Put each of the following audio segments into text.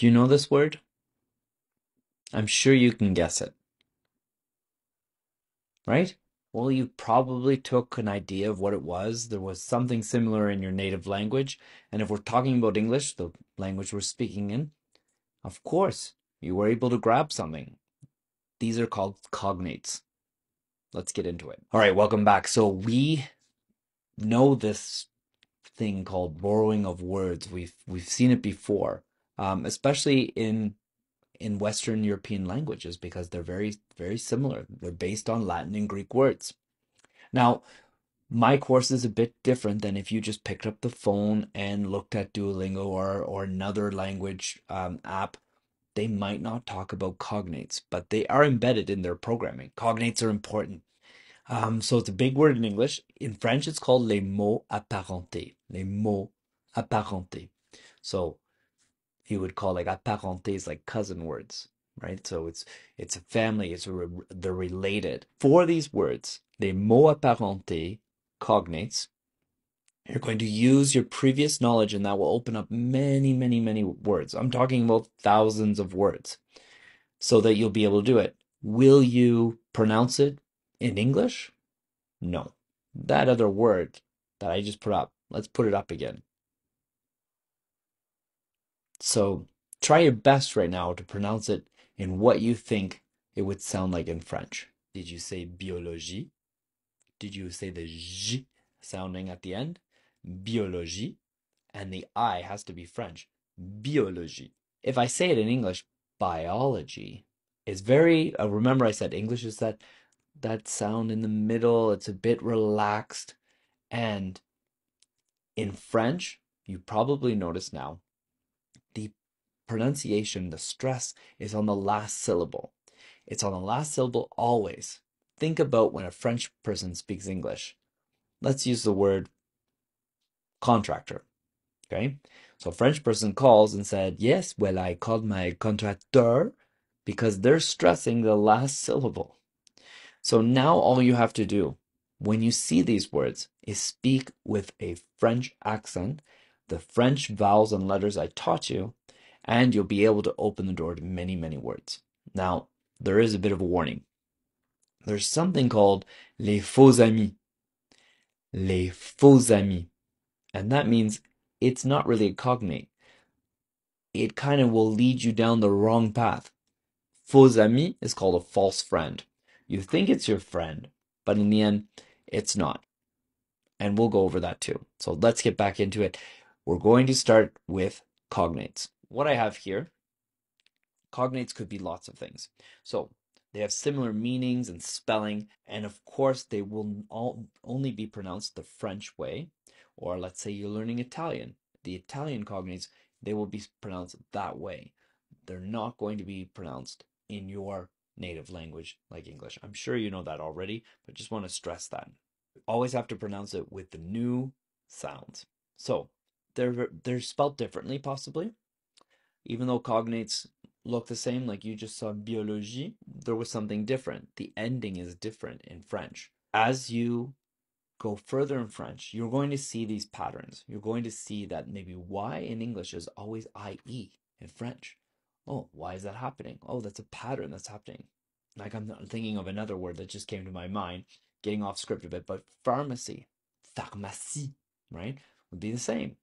Do you know this word? I'm sure you can guess it, right? Well, you probably took an idea of what it was. There was something similar in your native language. And if we're talking about English, the language we're speaking in, of course, you were able to grab something. These are called cognates. Let's get into it. All right, welcome back. So we know this thing called borrowing of words. We've seen it before, especially in Western European languages because they're very similar. They're based on Latin and Greek words. Now, my course is a bit different than if you just picked up the phone and looked at Duolingo or another language app. They might not talk about cognates, but they are embedded in their programming. Cognates are important. So it's a big word in English. In French, it's called les mots apparentés. Les mots apparentés. So you would call like apparentés like cousin words, right? So it's a family. They're related. For these words, les mots apparentés, cognates, you're going to use your previous knowledge, and that will open up many words. I'm talking about thousands of words, so that you'll be able to do it. Will you pronounce it in English? No. That other word that I just put up, let's put it up again. So try your best right now to pronounce it in what you think it would sound like in French. Did you say biologie? Did you say the j sounding at the end? Biologie. And the I has to be French. Biologie. If I say it in English, biology, it's very, remember I said English is that sound in the middle. It's a bit relaxed. And in French, you probably notice now, the pronunciation, the stress is on the last syllable. It's on the last syllable always. Think about when a French person speaks English. Let's use the word contractor. Okay? So a French person calls and said, yes, well, I called my contracteur, because they're stressing the last syllable. So now all you have to do when you see these words is speak with a French accent, the French vowels and letters I taught you, and you'll be able to open the door to many words. Now, there is a bit of a warning. There's something called les faux amis. Les faux amis. And that means it's not really a cognate. It kind of will lead you down the wrong path. Faux ami is called a false friend. You think it's your friend, but in the end, it's not. And we'll go over that too. So let's get back into it. We're going to start with cognates. What I have here, cognates could be lots of things. So they have similar meanings and spelling, and of course they will only be pronounced the French way. Or let's say you're learning Italian. The Italian cognates, they will be pronounced that way. They're not going to be pronounced in your native language like English. I'm sure you know that already, but just want to stress that. Always have to pronounce it with the new sounds. So they're spelled differently, possibly. Even though cognates look the same, like you just saw biologie, there was something different. The ending is different in French. As you go further in French, you're going to see these patterns. You're going to see that maybe Y in English is always IE in French. Oh, why is that happening? Oh, that's a pattern that's happening. Like I'm thinking of another word that just came to my mind, getting off script a bit, but pharmacy, pharmacie, right, would be the same.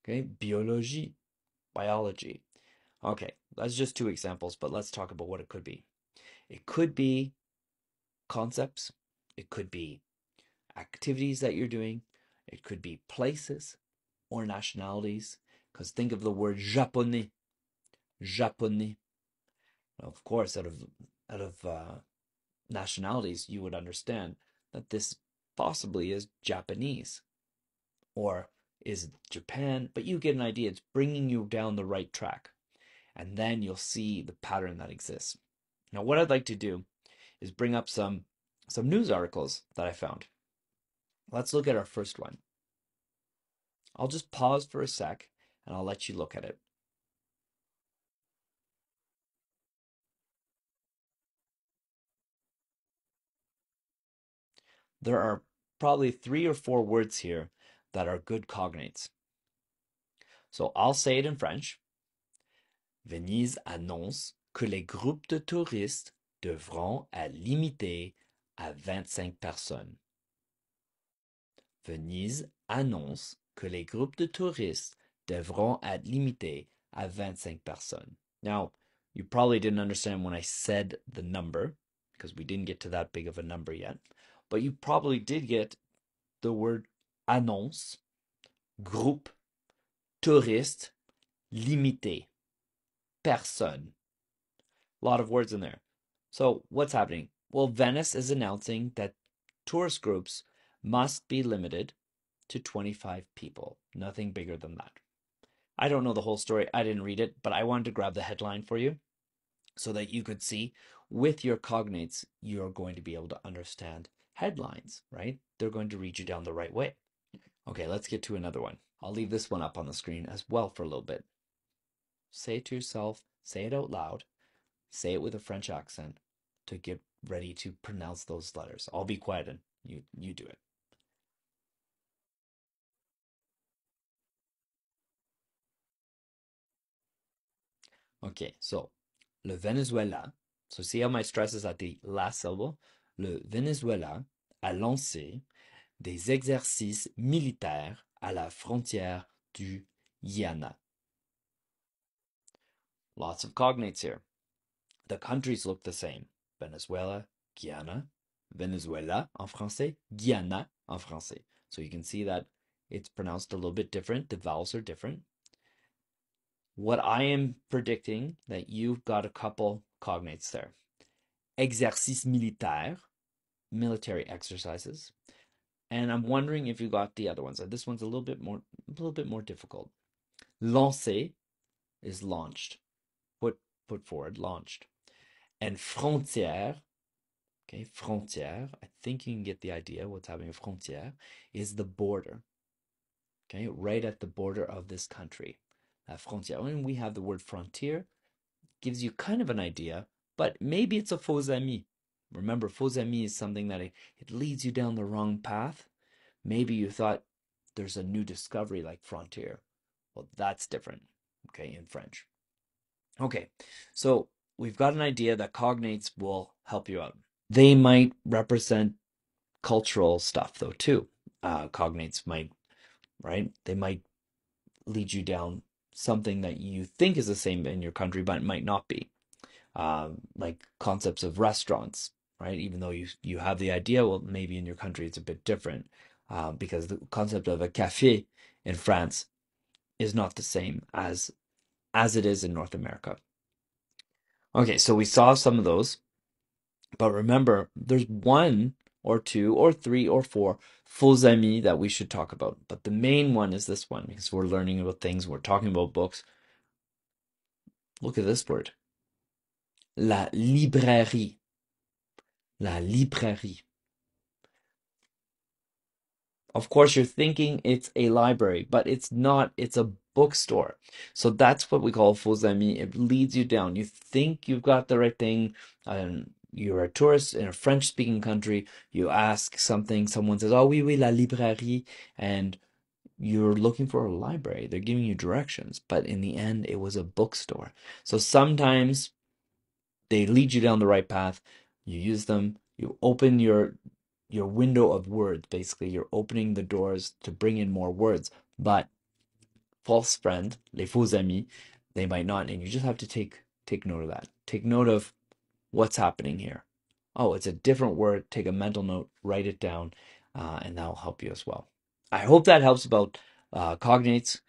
Okay, biologie, biology. Okay, that's just two examples, but let's talk about what it could be. It could be concepts. It could be activities that you're doing. It could be places or nationalities. Because think of the word japonais. Japonais. Of course, out of nationalities, you would understand that this possibly is Japanese or is Japan, but you get an idea. It's bringing you down the right track. And then you'll see the pattern that exists. Now, what I'd like to do is bring up some news articles that I found. Let's look at our first one. I'll just pause for a sec and I'll let you look at it. There are probably 3 or 4 words here that are good cognates. So I'll say it in French Venise annonce que les groupes de touristes devront être limités à 25 personnes. Venise annonce que les groupes de touristes devront être limités à 25 personnes. Now, you probably didn't understand when I said the number, because we didn't get to that big of a number yet, but you probably did get the word annonce, groupe, touriste, limité, personne. A lot of words in there. So what's happening? Well, Venice is announcing that tourist groups must be limited to 25 people, nothing bigger than that. I don't know the whole story. I didn't read it, but I wanted to grab the headline for you so that you could see with your cognates, you're going to be able to understand headlines, right? They're going to read you down the right way. Okay, let's get to another one. I'll leave this one up on the screen as well for a little bit. Say it to yourself, say it out loud, say it with a French accent to get ready to pronounce those letters. I'll be quiet and you do it. Okay, so le Venezuela, so see how my stress is at the last syllable? Le Venezuela a lancé des exercices militaires à la frontière du Guyana. Lots of cognates here. The countries look the same. Venezuela, Guyana, Venezuela en français, Guyana en français. So you can see that it's pronounced a little bit different. The vowels are different. What I am predicting that you've got a couple cognates there. Exercice militaire, military exercises. And I'm wondering if you got the other ones. This one's a little bit more difficult. Lancer is launched. Put forward, launched. And frontière, okay, frontière, I think you can get the idea what's happening. Frontière is the border, okay, right at the border of this country. Frontière. When we have the word frontier, gives you kind of an idea, but maybe it's a faux ami. Remember, faux ami is something that it leads you down the wrong path. Maybe you thought there's a new discovery like frontier. Well, that's different, okay, in French. Okay, so we've got an idea that cognates will help you out. They might represent cultural stuff though too. Cognates might, right? They might lead you down something that you think is the same in your country, but it might not be. Like concepts of restaurants, right? Even though you have the idea, well, maybe in your country it's a bit different, because the concept of a café in France is not the same as it is in North America. Okay, so we saw some of those, but remember, there's one or two or three or four faux amis that we should talk about. But the main one is this one because we're learning about things, we're talking about books. Look at this word. La librairie. La librairie. Of course, you're thinking it's a library, but it's not. It's a bookstore. So that's what we call faux amis. It leads you down. You think you've got the right thing, and you're a tourist in a French-speaking country. You ask something, someone says, "Oh, oui, oui, la librairie," and you're looking for a library. They're giving you directions, but in the end, it was a bookstore. So sometimes they lead you down the right path. You use them. You open your window of words. Basically, you're opening the doors to bring in more words. But false friend, les faux amis, they might not, and you just have to take note of that. Take note of what's happening here. Oh, it's a different word. Take a mental note, write it down, and that will help you as well. I hope that helps about cognates.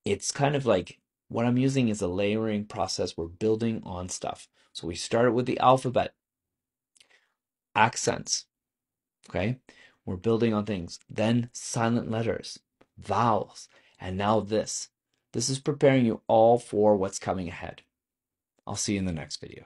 It's kind of like what I'm using is a layering process. We're building on stuff. So we started with the alphabet, accents, okay? We're building on things. Then silent letters, vowels, and now this. This is preparing you all for what's coming ahead. I'll see you in the next video.